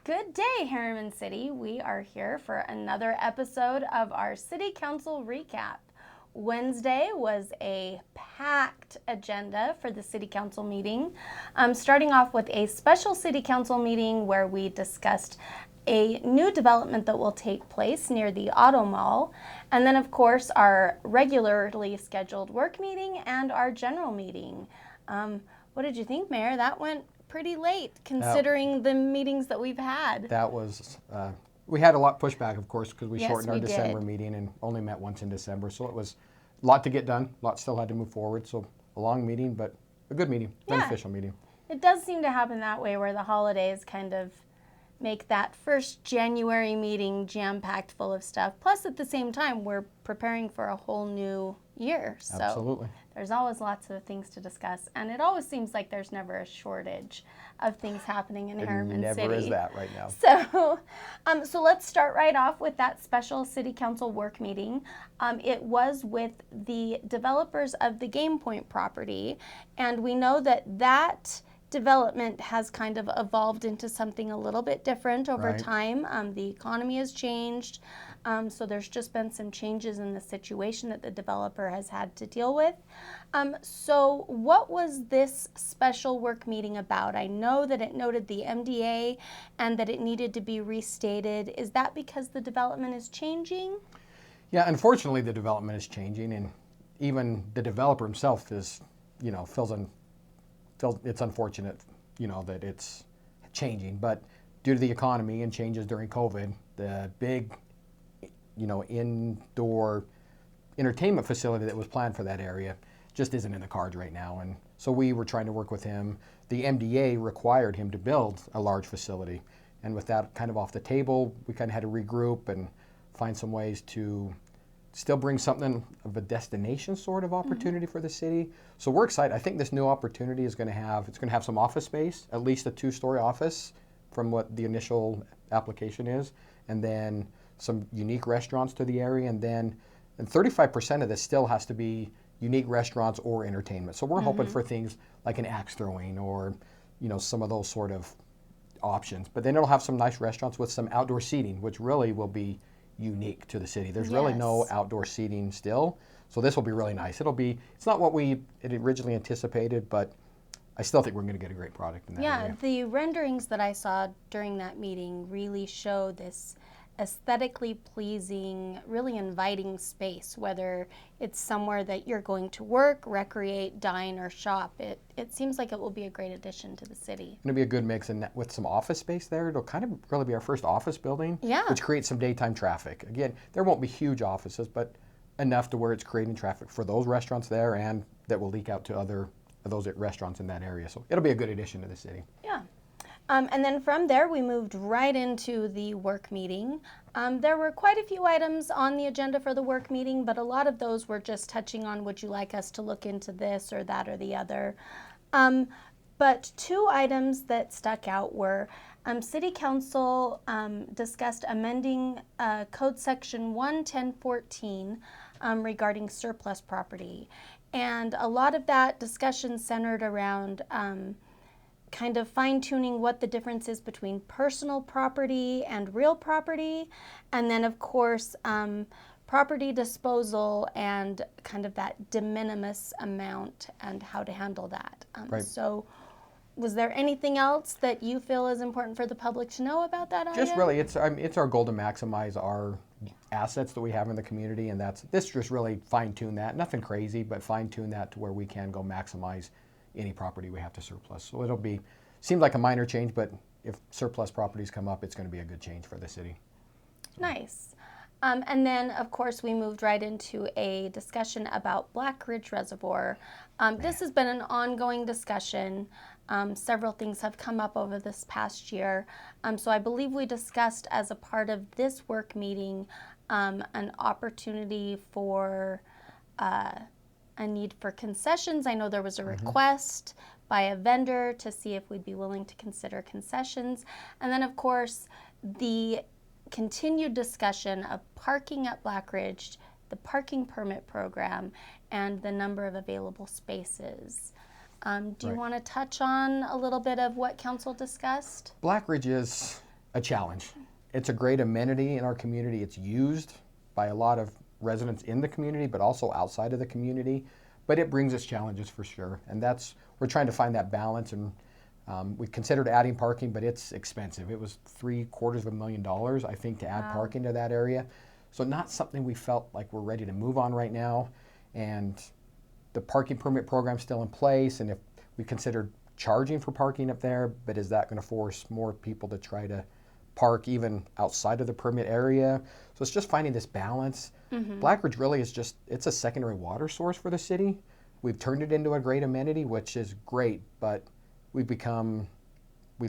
Good day, Harriman City. We are here for another episode of our City Council Recap. Wednesday was a packed agenda for the City Council meeting, starting off with a special City Council meeting where we discussed a new development that will take place near the Auto Mall, and then of course our regularly scheduled work meeting and our general meeting. What did you think, Mayor? That went pretty late considering the meetings that we've had. That was, we had a lot pushback, of course, because we Yes, shortened our we December did. meeting and only met once in December. So it was a lot to get done. A lot still had to move forward. So a long meeting, but a good meeting, beneficial meeting. It does seem to happen that way where the holidays kind of make that first January meeting jam-packed full of stuff. Plus, at the same time, we're preparing for a whole new year. So Absolutely. there's always lots of things to discuss. And it always seems like there's never a shortage of things happening in Harriman City. It never is that right now. So let's start right off with that special City Council work meeting. It was with the developers of the Game Point property. And we know that development has kind of evolved into something a little bit different over time. The economy has changed, so there's just been some changes in the situation that the developer has had to deal with. So what was this special work meeting about? I know that it noted the MDA and that it needed to be restated. Is that because the development is changing? Yeah, unfortunately the development is changing, and even the developer himself is, it's unfortunate, that it's changing. But due to the economy and changes during COVID, the big, indoor entertainment facility that was planned for that area just isn't in the cards right now. And so we were trying to work with him. The MDA required him to build a large facility. And with that kind of off the table, we kind of had to regroup and find some ways to still bring something of a destination sort of opportunity for the city. So we're excited. I think this new opportunity is going to have some office space, at least a 2-story office from what the initial application is, and then some unique restaurants to the area, and 35% of this still has to be unique restaurants or entertainment. So we're hoping for things like an axe throwing or, some of those sort of options. But then it'll have some nice restaurants with some outdoor seating, which really will be unique to the city. There's really no outdoor seating still, so this will be really nice. It's not what we had originally anticipated, but I still think we're going to get a great product in that area. Yeah, the renderings that I saw during that meeting really show this aesthetically pleasing, really inviting space, whether it's somewhere that you're going to work, recreate, dine, or shop. It seems like it will be a great addition to the city. It'll be a good mix, and with some office space there, it'll kind of really be our first office building, which creates some daytime traffic. Again, there won't be huge offices, but enough to where it's creating traffic for those restaurants there, and that will leak out to those restaurants in that area. So it'll be a good addition to the city. Yeah. And then from there, we moved right into the work meeting. There were quite a few items on the agenda for the work meeting, but a lot of those were just touching on, would you like us to look into this or that or the other? But 2 items that stuck out were City Council discussed amending Code Section 11014 regarding surplus property. And a lot of that discussion centered around kind of fine-tuning what the difference is between personal property and real property, and then of course property disposal and kind of that de minimis amount and how to handle that. So was there anything else that you feel is important for the public to know about that item? Just really, it's our goal to maximize our assets that we have in the community, and this just really fine-tune that. Nothing crazy, but fine-tune that to where we can go maximize any property we have to surplus. So seems like a minor change, but if surplus properties come up, it's going to be a good change for the city. Nice. And then, of course, we moved right into a discussion about Black Ridge Reservoir. This has been an ongoing discussion. Several things have come up over this past year. So I believe we discussed as a part of this work meeting an opportunity for a need for concessions. I know there was a request by a vendor to see if we'd be willing to consider concessions. And then, of course, the continued discussion of parking at Black Ridge, the parking permit program, and the number of available spaces. Do you want to touch on a little bit of what council discussed? Black Ridge is a challenge. It's a great amenity in our community. It's used by a lot of residents in the community, but also outside of the community. But it brings us challenges for sure. And we're trying to find that balance. And we considered adding parking, but it's expensive. It was $750,000, I think, to add parking to that area. So not something we felt like we're ready to move on right now. And the parking permit program's still in place. And if we considered charging for parking up there, but is that going to force more people to try to park even outside of the permit area? So it's just finding this balance. Black Ridge really is it's a secondary water source for the city. We've turned it into a great amenity, which is great, but we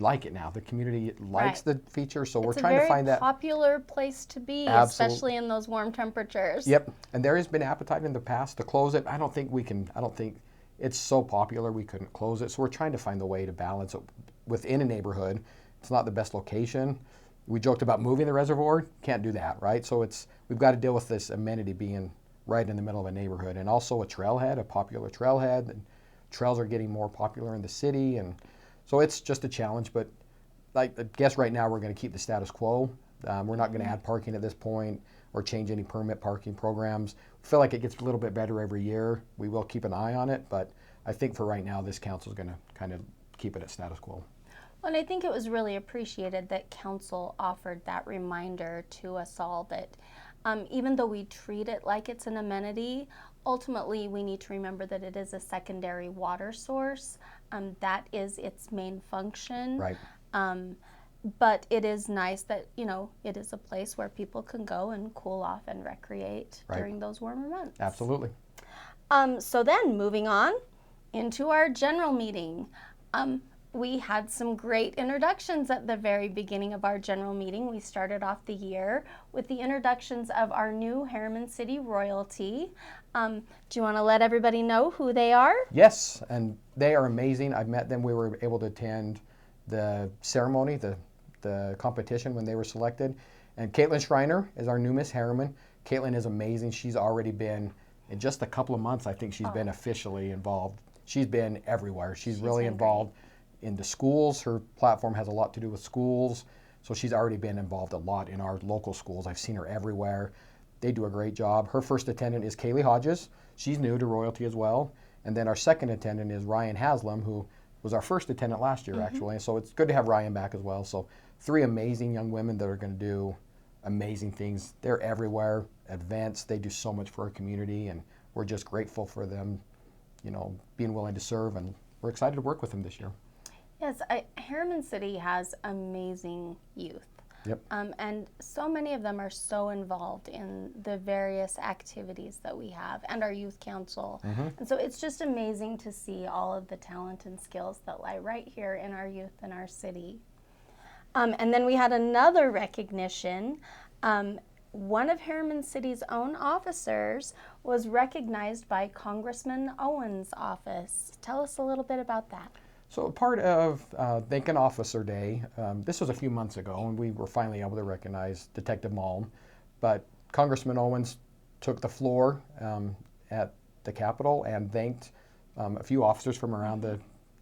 like it now. The community likes the feature, so we're trying to find that. It's a very popular place to be, especially in those warm temperatures. Yep, and there has been appetite in the past to close it. I don't think it's so popular we couldn't close it. So we're trying to find the way to balance it within a neighborhood. It's not the best location. We joked about moving the reservoir. Can't do that, right? So we've got to deal with this amenity being right in the middle of a neighborhood, and also a trailhead, a popular trailhead. And trails are getting more popular in the city, and so it's just a challenge. But I guess right now we're going to keep the status quo. We're not going to add parking at this point or change any permit parking programs. We feel like it gets a little bit better every year. We will keep an eye on it, but I think for right now this council is going to kind of keep it at status quo. Well, and I think it was really appreciated that council offered that reminder to us all that even though we treat it like it's an amenity, ultimately we need to remember that it is a secondary water source. That is its main function. Right. But it is nice that, it is a place where people can go and cool off and recreate during those warmer months. Absolutely. So then moving on into our general meeting. We had some great introductions at the very beginning of our general meeting. We started off the year with the introductions of our new Harriman City royalty. Do you want to let everybody know who they are? Yes, and they are amazing. I've met them. We were able to attend the ceremony, the competition when they were selected. And Caitlin Schreiner is our new Miss Harriman. Caitlin is amazing. She's already been, in just a couple of months, I think she's been officially involved. She's been everywhere. She's really involved in the schools. Her platform has a lot to do with schools. So she's already been involved a lot in our local schools. I've seen her everywhere. They do a great job. Her first attendant is Kaylee Hodges. She's new to royalty as well. And then our second attendant is Ryan Haslam, who was our first attendant last year, actually. So it's good to have Ryan back as well. So 3 amazing young women that are going to do amazing things. They're everywhere, events. They do so much for our community, and we're just grateful for them, being willing to serve, and we're excited to work with them this year. Yes, Harriman City has amazing youth. Yep. And so many of them are so involved in the various activities that we have and our youth council. And so it's just amazing to see all of the talent and skills that lie right here in our youth in our city. And then we had another recognition. One of Harriman City's own officers was recognized by Congressman Owen's office. Tell us a little bit about that. So part of Thank Officer Day, this was a few months ago, and we were finally able to recognize Detective Malm. But Congressman Owens took the floor at the Capitol and thanked a few officers from around the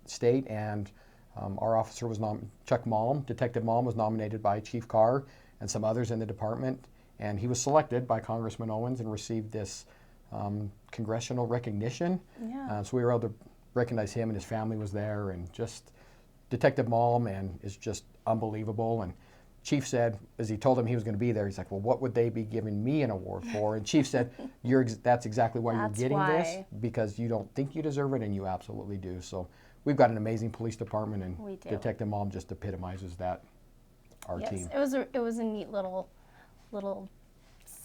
state, and our officer was Chuck Malm. Detective Malm was nominated by Chief Carr and some others in the department, and he was selected by Congressman Owens and received this congressional recognition. Yeah. So we were able to recognize him, and his family was there, and just Detective Malm and is just unbelievable. And Chief said, as he told him he was going to be there, he's like, well, what would they be giving me an award for? And Chief said, that's exactly why you're getting this, because you don't think you deserve it, and you absolutely do. So we've got an amazing police department, and Detective Malm just epitomizes that, our team. It was a neat little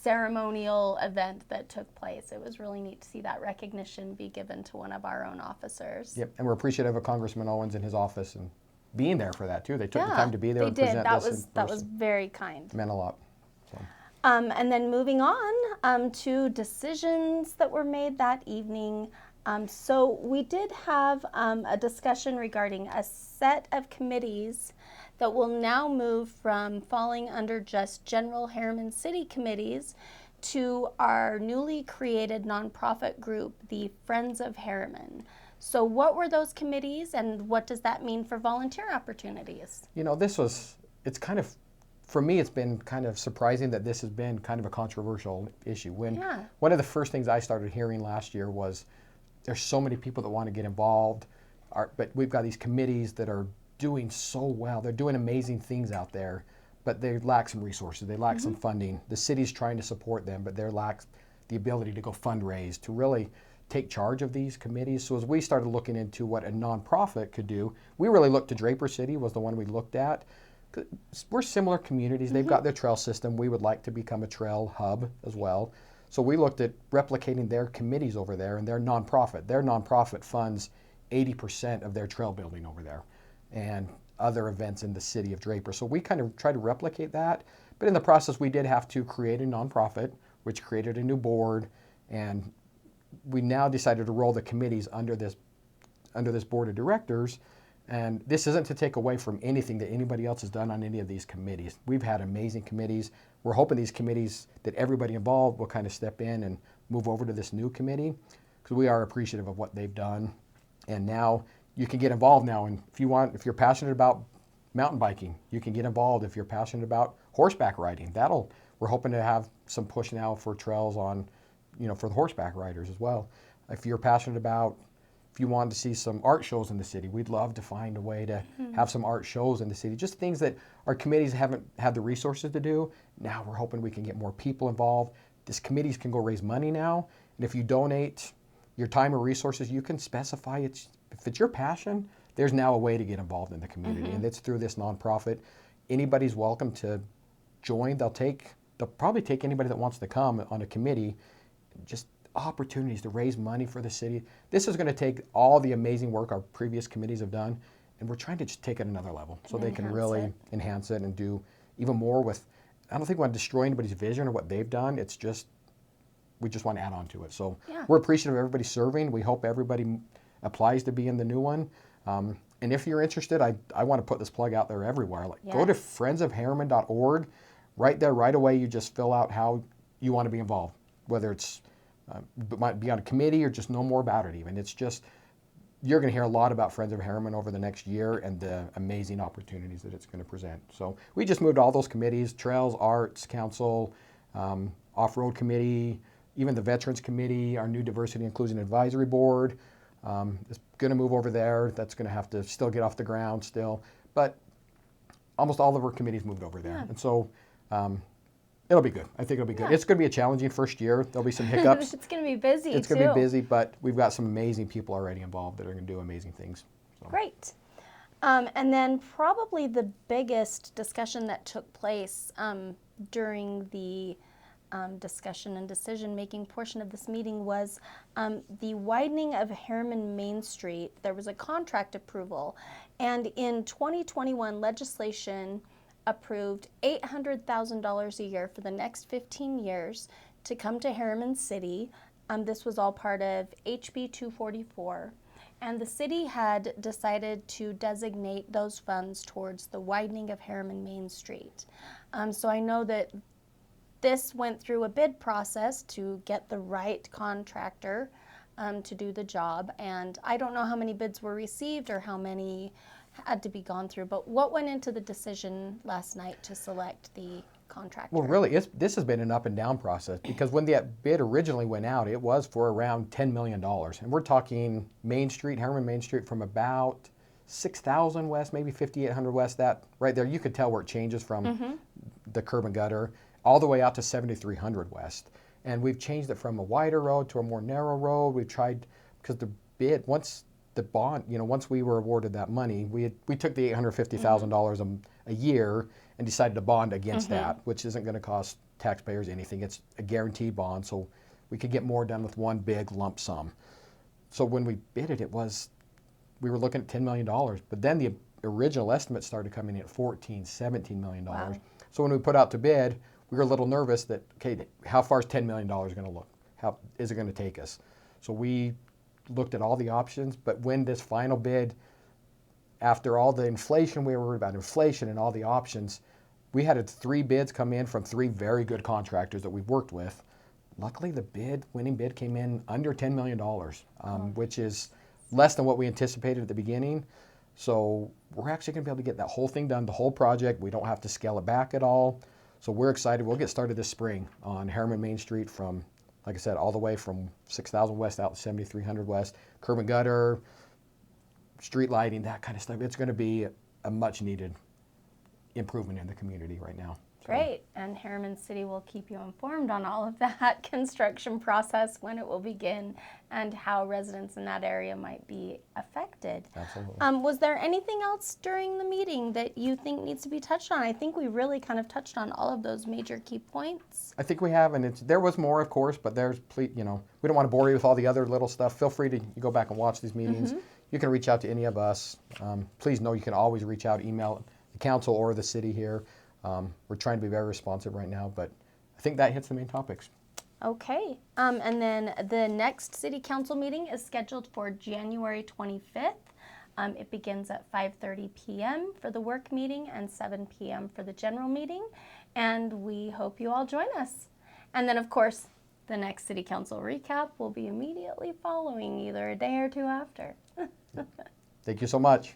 ceremonial event that took place. It was really neat to see that recognition be given to one of our own officers. Yep, and we're appreciative of Congressman Owens and his office and being there for that too. They took the time to be there and present this. That was very kind. It meant a lot. So. And then moving on to decisions that were made that evening. So we did have a discussion regarding a set of committees that will now move from falling under just general Harriman City committees to our newly created nonprofit group, the Friends of Harriman. So what were those committees, and what does that mean for volunteer opportunities? It's kind of for me, it's been kind of surprising that this has been kind of a controversial issue. When Yeah. one of the first things I started hearing last year was there's so many people that want to get involved, but we've got these committees that are doing so well. They're doing amazing things out there, but they lack some resources. They lack some funding. The city's trying to support them, but they lack the ability to go fundraise, to really take charge of these committees. So as we started looking into what a nonprofit could do, we really looked to Draper City was the one we looked at. We're similar communities. They've got their trail system. We would like to become a trail hub as well. So we looked at replicating their committees over there and their nonprofit. Their nonprofit funds 80% of their trail building over there and other events in the city of Draper. So we kind of tried to replicate that. But in the process, we did have to create a nonprofit, which created a new board. And we now decided to roll the committees under this board of directors. And this isn't to take away from anything that anybody else has done on any of these committees. We've had amazing committees. We're hoping these committees, that everybody involved will kind of step in and move over to this new committee, because we are appreciative of what they've done. And now you can get involved now. And if you're passionate about mountain biking, you can get involved. If you're passionate about horseback riding, we're hoping to have some push now for trails on, for the horseback riders as well. If you're passionate about, if you wanted to see some art shows in the city, we'd love to find a way to have some art shows in the city. Just things that our committees haven't had the resources to do. Now we're hoping we can get more people involved. These committees can go raise money now. And if you donate your time or resources, you can specify if it's your passion, there's now a way to get involved in the community. And it's through this nonprofit. Anybody's welcome to join. They'll probably take anybody that wants to come on a committee. Just opportunities to raise money for the city. This is going to take all the amazing work our previous committees have done, and we're trying to just take it another level so they can really enhance it and do even more with. I don't think we want to destroy anybody's vision or what they've done. It's just we just want to add on to it. So we're appreciative of everybody serving. We hope everybody applies to be in the new one. And if you're interested, I want to put this plug out there everywhere. Go to friendsofharriman.org. Right there, right away, you just fill out how you want to be involved, whether it's might be on a committee or just know more about it even. It's just, you're going to hear a lot about Friends of Harriman over the next year and the amazing opportunities that it's going to present. So we just moved all those committees, Trails, Arts, Council, Off-Road Committee, even the Veterans Committee, our new Diversity Inclusion Advisory Board. It's going to move over there. That's going to have to still get off the ground still. But almost all of our committees moved over there. And so it'll be good. I think it'll be good. It's going to be a challenging first year. There'll be some hiccups. It's going to be busy, It's going to be busy, but we've got some amazing people already involved that are going to do amazing things. So. Great. And then probably the biggest discussion that took place during the discussion and decision-making portion of this meeting was the widening of Harriman Main Street. There was a contract approval, and in 2021, legislation approved $800,000 a year for the next 15 years to come to Harriman City. This was all part of HB 244. And the city had decided to designate those funds towards the widening of Harriman Main Street. So I know that this went through a bid process to get the right contractor to do the job. And I don't know how many bids were received or how many had to be gone through, but what went into the decision last night to select the contractor? Well, really, this has been an up and down process, because when that bid originally went out, it was for around $10 million. And we're talking Main Street, Harriman Main Street, from about 6,000 west, maybe 5,800 west, that right there, you could tell where it changes from the curb and gutter, all the way out to 7,300 west. And we've changed it from a wider road to a more narrow road. We've tried, because the bid, once the bond, once we were awarded that money, we took the $850,000 a year and decided to bond against that, which isn't going to cost taxpayers anything. It's a guaranteed bond, so we could get more done with one big lump sum. So when we bid it, we were looking at $10 million, but then the original estimate started coming in at $14, $17 million. Wow. So when we put out to bid, we were a little nervous that, okay, how far is $10 million going to look? How is it going to take us? So we looked at all the options, but when this final bid, after all the inflation, we were worried about inflation and all the options, we had 3 bids come in from 3 very good contractors that we've worked with. Luckily, the winning bid came in under $10 million, which is less than what we anticipated at the beginning. So we're actually going to be able to get that whole thing done, the whole project. We don't have to scale it back at all. So we're excited. We'll get started this spring on Harriman Main Street from, like I said, all the way from 6,000 West out to 7,300 West, curb and gutter, street lighting, that kind of stuff. It's going to be a much needed improvement in the community right now. Great, and Harriman City will keep you informed on all of that construction process, when it will begin, and how residents in that area might be affected. Absolutely. Was there anything else during the meeting that you think needs to be touched on? I think we really kind of touched on all of those major key points. I think we have, and there was more, of course, but we don't want to bore you with all the other little stuff. Feel free to go back and watch these meetings. You can reach out to any of us. Please know you can always reach out, email the council or the city here. We're trying to be very responsive right now, but I think that hits the main topics. Okay, and then the next city council meeting is scheduled for January 25th. It begins at 5:30 p.m. for the work meeting and 7 p.m. for the general meeting, and we hope you all join us. And then, of course, the next city council recap will be immediately following, either a day or two after. Thank you so much.